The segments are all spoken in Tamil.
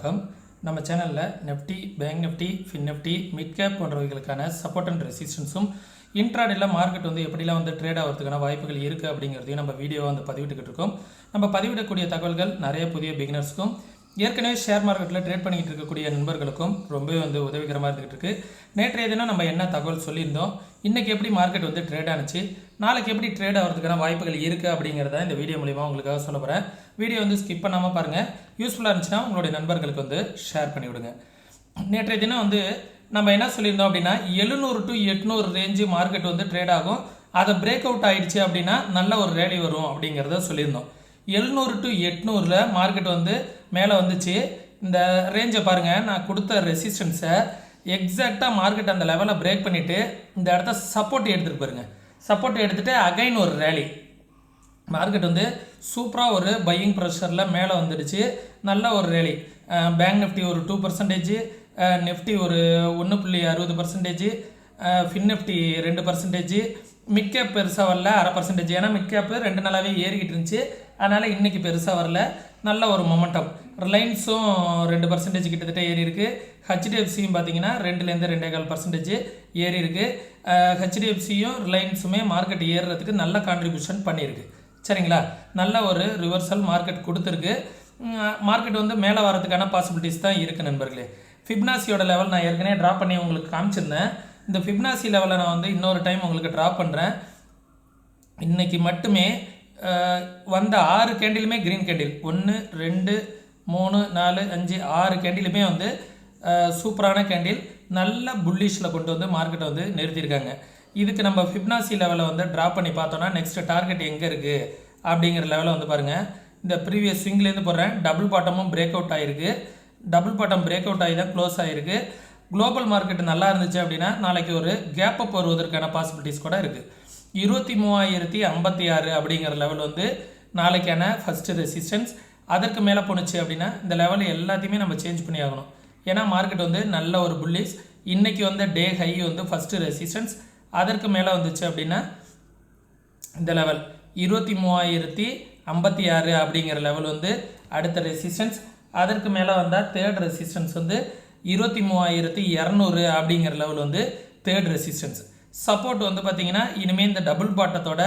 வணக்கம். நம்ம சேனலில் Nifty, bank Nifty, fin Nifty, mid cap போன்றவைகளுக்கான சப்போர்ட் அண்ட் ரெசிஸ்டன்ஸும் இன்ட்ராடேயில் மார்க்கெட் எப்படிலாம் ட்ரேட் ஆகிறதுக்கான வாய்ப்புகள் இருக்குது அப்படிங்கிறதையும் நம்ம வீடியோவை பதிவிட்டுக்கிட்டு இருக்கோம். நம்ம பதிவிடக்கூடிய தகவல்கள் நிறைய புதிய பிகினர்ஸ்க்கும் ஏற்கனவே ஷேர் மார்க்கெட்டில் ட்ரேட் பண்ணிக்கிட்டு இருக்கக்கூடிய நண்பர்களுக்கும் ரொம்பவே உதவிகரமாக இருந்துகிட்டு இருக்குது. நேற்றைய தினம் நம்ம என்ன தகவல் சொல்லியிருந்தோம், இன்றைக்கி எப்படி மார்க்கெட் ட்ரேட் ஆனிச்சு, நாளைக்கு எப்படி ட்ரேட் ஆகிறதுக்கான வாய்ப்புகள் இருக்குது அப்படிங்கிறத இந்த வீடியோ மூலிமா உங்களுக்காக சொல்ல போகிறேன். வீடியோ ஸ்கிப் பண்ணாமல் பாருங்கள். யூஸ்ஃபுல்லாக இருந்துச்சுன்னா உங்களுடைய நண்பர்களுக்கு ஷேர் பண்ணிவிடுங்க. நேற்றைய தினம் நம்ம என்ன சொல்லியிருந்தோம் அப்படின்னா 700 to 800 ரேஞ்சு மார்க்கெட் ட்ரேட் ஆகும். அதை பிரேக் அவுட் ஆகிடுச்சு அப்படின்னா நல்ல ஒரு ரேலி வரும் அப்படிங்கிறத சொல்லியிருந்தோம். 700 to 800 மார்க்கெட் மேலே வந்துச்சு. இந்த ரேஞ்சை பாருங்கள், நான் கொடுத்த ரெசிஸ்டன்ஸை எக்ஸாக்டாக மார்க்கெட் அந்த லெவலை பிரேக் பண்ணிவிட்டு இந்த இடத்த சப்போர்ட் எடுத்துகிட்டு பாருங்கள். சப்போர்ட் எடுத்துகிட்டு அகைன் ஒரு ரேலி மார்க்கெட் சூப்பராக ஒரு பையிங் ப்ரெஷரில் மேலே வந்துடுச்சு. நல்ல ஒரு ரேலி. பேங்க் நிஃப்டி ஒரு 2%, நிஃப்டி ஒரு 1.60%, ஃபின் நிஃப்டி 2%, மிட் கேப் பெருசாக வரல 0.5%. ஏன்னா மிட் கேப்பு 2 நாளாகவே ஏறிக்கிட்டு இருந்துச்சு, அதனால் இன்றைக்கி பெருசாக வரல. நல்ல ஒரு மொமெண்டம். ரிலையன்ஸும் 2% கிட்டத்தட்ட ஏறி இருக்குது. ஹெச்டிஎஃப்சியும் பார்த்தீங்கன்னா 2லேருந்து 2.25% ஏறி இருக்குது. ஹெச்டிஎஃப்சியும் ரிலையன்ஸுமே மார்க்கெட் ஏறுறதுக்கு நல்ல கான்ட்ரிபியூஷன் பண்ணியிருக்கு. சரிங்களா, நல்ல ஒரு ரிவர்சல் மார்க்கெட் கொடுத்துருக்கு. மார்க்கெட் மேலே வரதுக்கான பாசிபிலிட்டிஸ் தான் இருக்குது நண்பர்களே. ஃபிப்னாசியோட லெவல் நான் ஏற்கனவே ட்ரா பண்ணி உங்களுக்கு காமிச்சிருந்தேன். இந்த ஃபிப்னாசி லெவலை நான் இன்னொரு டைம் உங்களுக்கு ட்ரா பண்ணுறேன். இன்றைக்கி மட்டுமே வந்த 6 கேண்டிலுமே க்ரீன் கேண்டில், 1 2 3 4 5 6 கேண்டிலுமே சூப்பரான கேண்டில். நல்ல புல்லிஷில் கொண்டு மார்க்கெட்டை நிறுத்தியிருக்காங்க. இதுக்கு நம்ம ஃபிப்னாசி லெவலை ட்ரா பண்ணி பார்த்தோன்னா நெக்ஸ்ட் டார்கெட் எங்கே இருக்குது அப்படிங்கிற லெவலை பாருங்கள். இந்த ப்ரீவியஸ் ஸ்விங்லேருந்து போடுறேன். டபுள் பாட்டமும் பிரேக் அவுட் ஆகிருக்கு. டபுள் பாட்டம் பிரேக் அவுட் ஆகி தான் க்ளோஸ் ஆகிருக்கு. குளோபல் மார்க்கெட் நல்லா இருந்துச்சு அப்படின்னா நாளைக்கு ஒரு கேப் அப் வருவதற்கான பாசிபிலிட்டிஸ் கூட இருக்குது. 23,056 அப்படிங்கிற லெவல் நாளைக்கான ஃபஸ்ட்டு ரெசிஸ்டன்ஸ். அதற்கு மேலே போணுச்சு அப்படின்னா இந்த லெவல் எல்லாத்தையுமே நம்ம சேஞ்ச் பண்ணி ஆகணும். ஏன்னா மார்க்கெட் நல்ல ஒரு புல்லிஷ். இன்றைக்கி டே ஹை ஃபஸ்ட்டு ரெசிஸ்டன்ஸ். அதற்கு மேலே வந்துச்சு அப்படின்னா இந்த லெவல் 23,056 அப்படிங்கிற லெவல் அடுத்த ரெசிஸ்டன்ஸ். அதற்கு மேலே வந்தால் தேர்ட் ரெசிஸ்டன்ஸ் 23,200 அப்படிங்கிற லெவல் தேர்ட் ரெசிஸ்டன்ஸ். சப்போர்ட் பார்த்தீங்கன்னா இனிமேல் இந்த டபுள் பாட்டத்தோட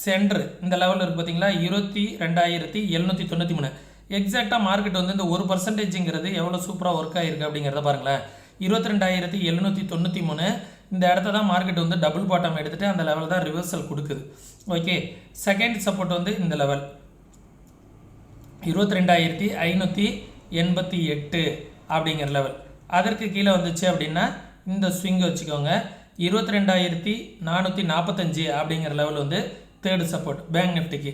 சென்டர் இந்த லெவலில் இருக்குது பார்த்தீங்களா, 22,793. எக்ஸாக்டாக மார்க்கெட் இந்த 1%ங்கிறது எவ்வளோ சூப்பராக ஒர்க் ஆகிருக்கு அப்படிங்கிறத பாருங்களேன். 22,793 இந்த இடத்த தான் மார்க்கெட் டபுள் பாட்டம் எடுத்துகிட்டு அந்த லெவல் தான் ரிவர்சல் கொடுக்குது. ஓகே, செகண்ட் சப்போர்ட் இந்த லெவல் 22,588 அப்படிங்கிற லெவல். அதற்கு கீழே வந்துச்சு அப்படின்னா இந்த ஸ்விங் வச்சுக்கோங்க. 22,445 அப்படிங்கிற லெவல் தேர்டு சப்போர்ட் பேங்க் நிஃப்டிக்கு.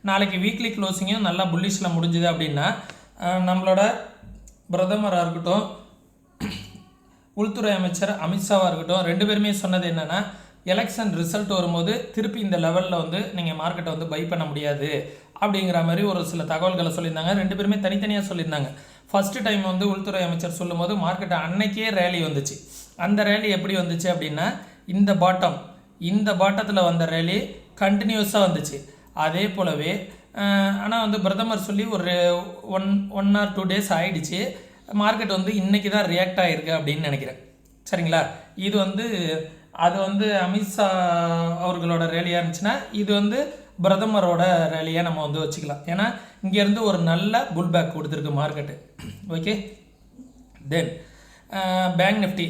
நாளைக்கு வீக்லி க்ளோசிங்கும் நல்லா புல்லிஷில் முடிஞ்சுது அப்படின்னா நம்மளோட பிரதமராக இருக்கட்டும், உள்துறை அமைச்சர் அமித்ஷாவாக இருக்கட்டும், 2 பேருமே சொன்னது என்னென்னா எலெக்ஷன் ரிசல்ட் வரும்போது திருப்பி இந்த லெவலில் நீங்கள் மார்க்கெட்டை பை பண்ண முடியாது அப்படிங்கிற மாதிரி ஒரு சில தகவல்களை சொல்லியிருந்தாங்க. 2 பேருமே தனித்தனியாக சொல்லியிருந்தாங்க. ஃபஸ்ட்டு டைம் உள்துறை அமைச்சர் சொல்லும் போது மார்க்கெட்டை அன்னைக்கே ரேலி வந்துச்சு. அந்த ரேலி எப்படி வந்துச்சு அப்படின்னா இந்த பாட்டத்தில் வந்த ரேலி கண்டினியூஸாக வந்துச்சு. அதே போலவே ஆனால் பிரதமர் சொல்லி ஒரு 1 or 2 days ஆகிடுச்சு. மார்க்கெட் இன்றைக்கி தான் ரியாக்ட் ஆகிருக்கு அப்படின்னு நினைக்கிறேன். சரிங்களா, இது அது அமித்ஷா அவர்களோட ரேலியாக இருந்துச்சுன்னா இது பிரதமரோட ரேலியாக நம்ம வச்சுக்கலாம். ஏன்னா இங்கேருந்து ஒரு நல்ல புல் பேக் கொடுத்துருக்கு மார்க்கெட்டு. ஓகே, தென் பேங்க் நிஃப்டி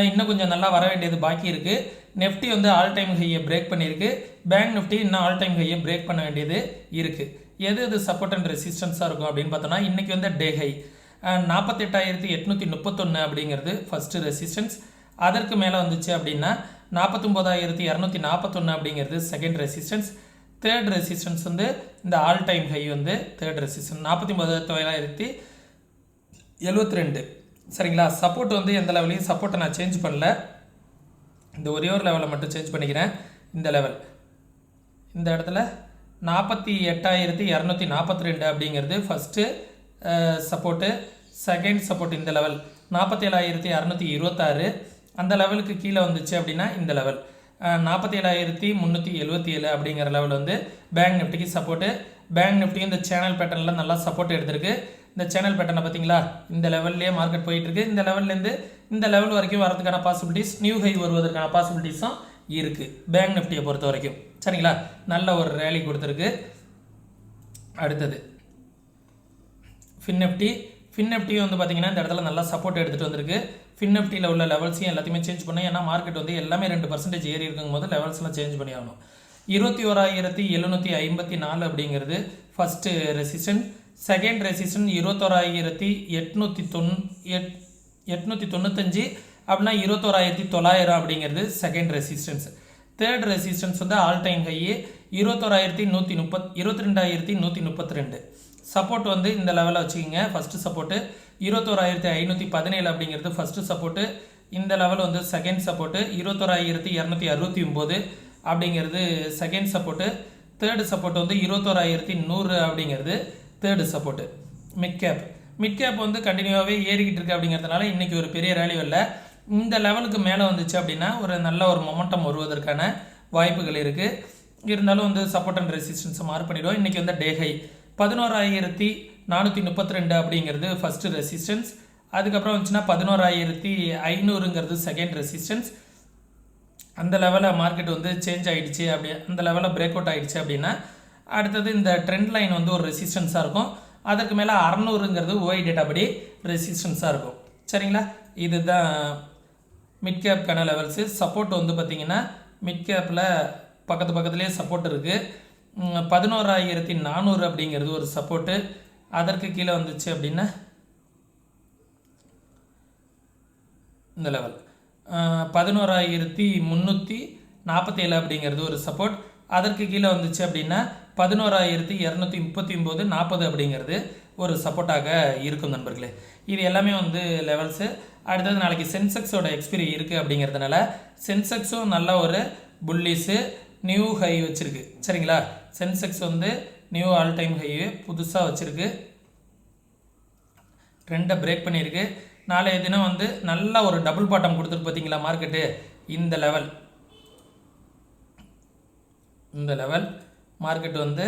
இன்னும் கொஞ்சம் நல்லா வர வேண்டியது பாக்கி இருக்குது. நிஃப்டி ஆல் டைம் ஹையை பிரேக் பண்ணியிருக்கு. பேங்க் நிஃப்டி இன்னும் ஆல் டைம் ஹையை பிரேக் பண்ண வேண்டியது இருக்குது. எது சப்போர்ட் அண்ட் ரெசிஸ்டன்ஸாக இருக்கும் அப்படின்னு பார்த்தோன்னா இன்றைக்கி டே ஹை 48,831 அப்படிங்கிறது ஃபஸ்ட்டு ரெசிஸ்டன்ஸ். அதற்கு மேலே வந்துச்சு அப்படின்னா 49,241 அப்படிங்கிறது செகண்ட் ரெசிஸ்டன்ஸ். தேர்ட் ரெசிஸ்டன்ஸ் இந்த all time high third resistance 49,972. சரிங்களா, சப்போர்ட் எந்த லெவலையும் சப்போர்ட்டை நான் சேஞ்ச் பண்ணல. இந்த ஒரே ஒரு லெவலை மட்டும் சேஞ்ச் பண்ணிக்கிறேன். இந்த லெவல் இந்த இடத்துல 48,242 அப்படிங்கிறது ஃபஸ்ட்டு சப்போர்ட்டு. செகண்ட் சப்போர்ட் இந்த லெவல் 47,626. அந்த லெவலுக்கு கீழே வந்துச்சு அப்படின்னா இந்த லெவல் 47,377 அப்படிங்கிற லெவல் பேங்க் நிஃப்டிக்கு சப்போர்ட்டு. பேங்க் நிஃப்டி இந்த சேனல் பேட்டர்னில் நல்லா சப்போர்ட் எடுத்திருக்கு. இந்த சேனல் பேட்டர்னை பார்த்தீங்களா, இந்த லெவல்லே மார்க்கெட் போயிட்டு இருக்கு. இந்த லெவல்லேருந்து இந்த லெவல் வரைக்கும் வரதுக்கான பாசிபிலிட்டிஸ், நியூ ஹை வருவதற்கான பாசிபிலிட்டிஸும் இருக்குது பேங்க் நிஃப்டியை பொறுத்த வரைக்கும். சரிங்களா, நல்ல ஒரு ரேலி கொடுத்துருக்கு. அடுத்தது ஃபின்னிஃப்டி வந்து பார்த்தீங்கன்னா இந்த இடத்துல நல்லா சப்போர்ட் எடுத்துகிட்டு வந்திருக்கு. ஃபின்னிஃப்டியில் உள்ள லெவல்ஸையும் எல்லாத்தையுமே சேஞ்ச் பண்ணி, ஏன்னா மார்க்கெட் வந்து எல்லாமே 2% ஏறி இருக்கும் போது லெவல்ஸ்லாம் சேஞ்ச் பண்ணி ஆகணும். 21,754 அப்படிங்கிறது ஃபஸ்ட்டு ரெசிஸ்டன்ட். செகண்ட் ரெசிஸ்டன்ட் 21,895 அப்படின்னா 21,900 அப்படிங்கிறது செகண்ட் ரெசிஸ்டன்ஸ். தேர்ட் ரெசிஸ்டன்ஸ் வந்து ஆல் டைம் ஹை 22,132. சப்போர்ட் வந்து இந்த லெவலில் வச்சுக்கிங்க. ஃபஸ்ட்டு சப்போர்ட்டு 21,517 அப்படிங்கிறது ஃபஸ்ட்டு சப்போர்ட்டு. இந்த லெவல் வந்து செகண்ட் சப்போர்ட்டு 21,269 அப்படிங்கிறது செகண்ட் சப்போர்ட்டு. தேர்டு சப்போர்ட் வந்து 21,100 அப்படிங்கிறது தேர்டு சப்போர்ட்டு. மிட் கேப் வந்து கண்டினியூவாகவே ஏறிக்கிட்டு இருக்கு அப்படிங்கிறதுனால இன்றைக்கி ஒரு பெரிய ரேலி வரல. இந்த லெவலுக்கு மேலே வந்துச்சு அப்படின்னா ஒரு நல்ல ஒரு மொமெண்டம் வருவதற்கான வாய்ப்புகள் இருக்குது. இருந்தாலும் வந்து சப்போர்ட் அண்ட் ரெசிஸ்டன்ஸை மார்க் பண்ணிவிடுவோம். இன்றைக்கி வந்து டே ஹை 11,432 அப்படிங்கிறது ஃபஸ்ட்டு ரெசிஸ்டன்ஸ். அதுக்கப்புறம் வந்துச்சுன்னா 11,500ங்கிறது செகண்ட் ரெசிஸ்டன்ஸ். அந்த லெவலில் மார்க்கெட் வந்து சேஞ்ச் ஆகிடுச்சு, அப்படி அந்த லெவலில் பிரேக் அவுட் ஆகிடுச்சு அப்படின்னா அடுத்தது இந்த ட்ரெண்ட் லைன் வந்து ஒரு ரெசிஸ்டன்ஸாக இருக்கும். அதற்கு மேலே 600ங்கிறது ஓய் டேட்டா படி ரெசிஸ்டன்ஸாக இருக்கும். சரிங்களா, இதுதான் மிட் கேப்கான லெவல்ஸு. சப்போர்ட் வந்து பார்த்திங்கன்னா மிட் கேப்பில் பக்கத்துலேயே சப்போர்ட் இருக்குது. 11,400 அப்படிங்கிறது ஒரு சப்போர்ட்டு. அதற்கு கீழே வந்துச்சு அப்படின்னா இந்த லெவல் 11,347 அப்படிங்கிறது ஒரு சப்போர்ட். அதற்கு கீழே வந்துச்சு அப்படின்னா 11,239 40 அப்படிங்கிறது ஒரு சப்போர்ட்டாக இருக்கும் நண்பர்களே. இது எல்லாமே வந்து லெவல்ஸு. அடுத்தது நாளைக்கு சென்செக்ஸோட எக்ஸ்பிரி இருக்குது அப்படிங்கிறதுனால சென்செக்ஸும் நல்ல ஒரு புல்லிஸு நியூ ஹை வச்சுருக்கு. சரிங்களா, சென்செக்ஸ் வந்து நியூ ஆல் டைம் ஹை புதுசாக வச்சுருக்கு, ட்ரெண்டை பிரேக் பண்ணியிருக்கு. நாளைய தினம் வந்து நல்ல ஒரு டபுள் பாட்டம் கொடுத்துருக்கு பார்த்தீங்களா மார்க்கெட்டு. இந்த லெவல் மார்க்கெட் வந்து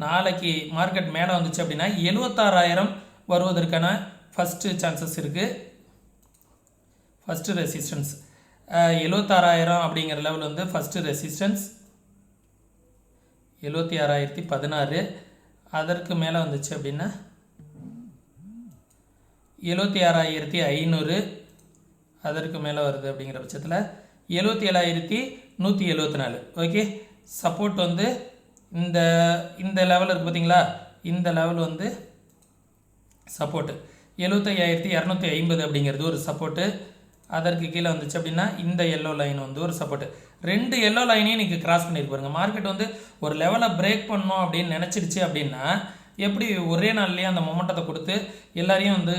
நாளைக்கு மார்க்கெட் மேலே வந்துச்சு அப்படின்னா 76,000 வருவதற்கான ஃபஸ்ட்டு சான்சஸ் இருக்குது. ஃபஸ்ட்டு ரெசிஸ்டன்ஸ் 76,000 அப்படிங்கிற லெவல் வந்து ஃபஸ்ட்டு ரெசிஸ்டன்ஸ். 76,016. அதற்கு மேலே வந்துச்சு அப்படின்னா 76,500. அதற்கு மேலே வருது அப்படிங்கிற பட்சத்தில் 77,174. ஓகே, சப்போர்ட் வந்து இந்த லெவல் இருக்குது பார்த்தீங்களா, இந்த லெவல் வந்து சப்போர்ட்டு 75,250 அப்படிங்கிறது ஒரு சப்போர்ட்டு. அதற்கு கீழே வந்துச்சு அப்படின்னா இந்த எல்லோ லைன் வந்து ஒரு சப்போர்ட்டு. 2 எல்லோ லைனையும் இன்றைக்கி கிராஸ் பண்ணியிருக்கு பாருங்கள். மார்க்கெட் வந்து ஒரு லெவலை பிரேக் பண்ணோம் அப்படின்னு நினச்சிடுச்சு அப்படின்னா எப்படி ஒரே நாள்லேயே அந்த மொமெண்டத்தை கொடுத்து எல்லாரையும் வந்து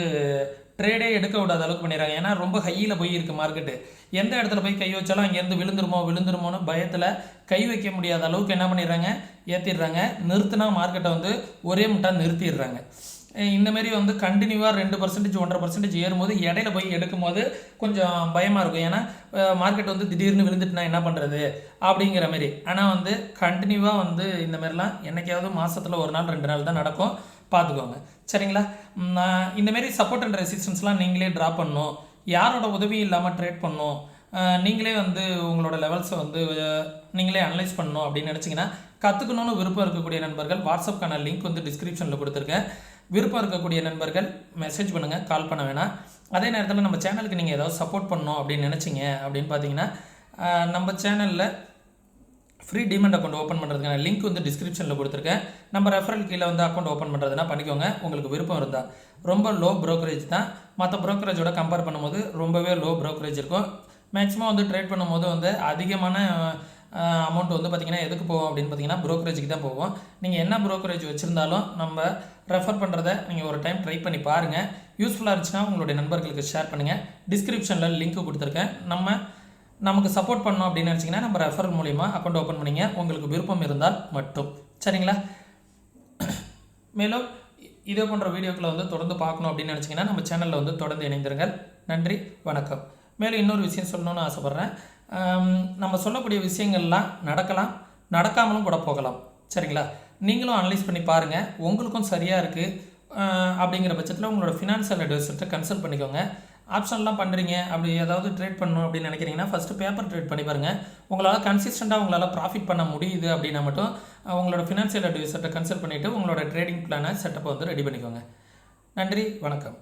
ட்ரேடே எடுக்க விடாத அளவுக்கு பண்ணிடுறாங்க. ஏன்னா ரொம்ப ஹையில் போய் இருக்குது மார்க்கெட்டு. எந்த இடத்துல போய் கை வச்சாலும் அங்கேருந்து விழுந்துருமோன்னு பயத்தில் கை வைக்க முடியாத அளவுக்கு என்ன பண்ணிடுறாங்க, ஏற்றிடுறாங்க. நிறுத்தினா மார்க்கெட்டை வந்து ஒரே முட்டாக நிறுத்திடுறாங்க. இந்தமாரி வந்து கண்டினியூவாக 2% 1.5% ஏறும்போது இடையில போய் எடுக்கும்போது கொஞ்சம் பயமாக இருக்கும். ஏன்னா மார்க்கெட் வந்து திடீர்னு விழுந்துட்டுனா என்ன பண்ணுறது அப்படிங்கிற மாரி. ஆனால் வந்து கண்டினியூவாக வந்து இந்தமாரிலாம் என்றைக்காவது மாதத்தில் ஒரு நாள் 2 நாள் தான் நடக்கும், பார்த்துக்கோங்க. சரிங்களா, இந்தமாரி சப்போர்ட் அண்ட் ரெசிஸ்டன்ஸ்லாம் நீங்களே ட்ரா பண்ணணும், யாரோட உதவியும் இல்லாமல் ட்ரேட் பண்ணணும், நீங்களே வந்து உங்களோட லெவல்ஸை வந்து நீங்களே அனலைஸ் பண்ணணும் அப்படின்னு நினச்சிங்கன்னா கற்றுக்கணுன்னு விருப்பம் இருக்கக்கூடிய நண்பர்கள் வாட்ஸ்அப்கான லிங்க் வந்து டிஸ்கிரிப்ஷனில் கொடுத்துருக்கேன். விருப்பம் இருக்கக்கூடிய நண்பர்கள் மெசேஜ் பண்ணுங்கள், கால் பண்ண வேணாம். அதே நேரத்தில் நம்ம சேனலுக்கு நீங்கள் ஏதாவது சப்போர்ட் பண்ணணும் அப்படின்னு நினச்சிங்க அப்படின்னு பார்த்தீங்கன்னா நம்ம சேனலில் ஃப்ரீ டிமெண்ட் அக்கௌண்ட் ஓப்பன் பண்ணுறதுக்கான லிங்க் வந்து டிஸ்கிரிப்ஷனில் கொடுத்துருக்கேன். நம்ம ரெஃபரல் கீழே வந்து அக்கௌண்ட் ஓப்பன் பண்ணுறதுனா பண்ணிக்கோங்க, உங்களுக்கு விருப்பம் இருந்தால். ரொம்ப லோ ப்ரோக்கரேஜ் தான், மற்ற ப்ரோக்கரேஜோட கம்பேர் பண்ணும்போது ரொம்பவே லோ ப்ரோக்கரேஜ் இருக்கும். மேக்ஸிமம் வந்து ட்ரேட் பண்ணும்போது வந்து அதிகமான அமௌண்ட் வந்து பார்த்திங்கன்னா எதுக்கு போகும் அப்படின்னு பார்த்தீங்கன்னா ப்ரோக்கரேஜுக்கு தான் போகும். நீங்கள் என்ன ப்ரோக்கரேஜ் வச்சுருந்தாலும் நம்ம ரெஃபர் பண்ணுறதை நீங்கள் ஒரு டைம் ட்ரை பண்ணி பாருங்கள். யூஸ்ஃபுல்லாக இருந்துச்சுன்னா உங்களுடைய நண்பர்களுக்கு ஷேர் பண்ணுங்கள். டிஸ்கிரிப்ஷனில் லிங்க் கொடுத்துருக்கேன். நமக்கு சப்போர்ட் பண்ணோம் அப்படின்னு நினச்சிங்கன்னா நம்ம ரெஃபரல் மூலிமா அக்கௌண்ட் ஓப்பன் பண்ணிங்க, உங்களுக்கு விருப்பம் இருந்தால் மட்டும். சரிங்களா, மேலும் இதே போன்ற வீடியோக்களை வந்து தொடர்ந்து பார்க்கணும் அப்படின்னு நினச்சிங்கன்னா நம்ம சேனலில் வந்து தொடர்ந்து இணைந்திருங்கள். நன்றி, வணக்கம். மேலும் இன்னொரு விஷயம் சொல்லணும்னு ஆசைப்பட்றேன். நம்ம சொல்லக்கூடிய விஷயங்கள்லாம் நடக்கலாம், நடக்காமலும் கூட போகலாம். சரிங்களா, நீங்களும் அனலைஸ் பண்ணி பாருங்கள். உங்களுக்கும் சரியாக இருக்குது, அப்படிங்கிற பட்சத்தில் உங்களோட ஃபினான்ஷியல் அட்வைசர்கிட்ட கன்சல்ட் பண்ணிக்கோங்க. ஆப்ஷன்லாம் பண்ணுறீங்க, அப்படி ஏதாவது ட்ரேட் பண்ணணும் அப்படின்னு நினைக்கிறீங்கன்னா ஃபஸ்ட்டு பேப்பர் ட்ரேட் பண்ணி பாருங்கள். உங்களால் கன்சிஸ்டண்ட்டாக உங்களால் ப்ராஃபிட் பண்ண முடியுது அப்படின்னா மட்டும் உங்களோட ஃபினான்ஷியல் அட்வைசர்கிட்ட கன்சல்ட் பண்ணிவிட்டு உங்களோட ட்ரேடிங் பிளானை செட்டப்பை வந்து ரெடி பண்ணிக்கோங்க. நன்றி, வணக்கம்.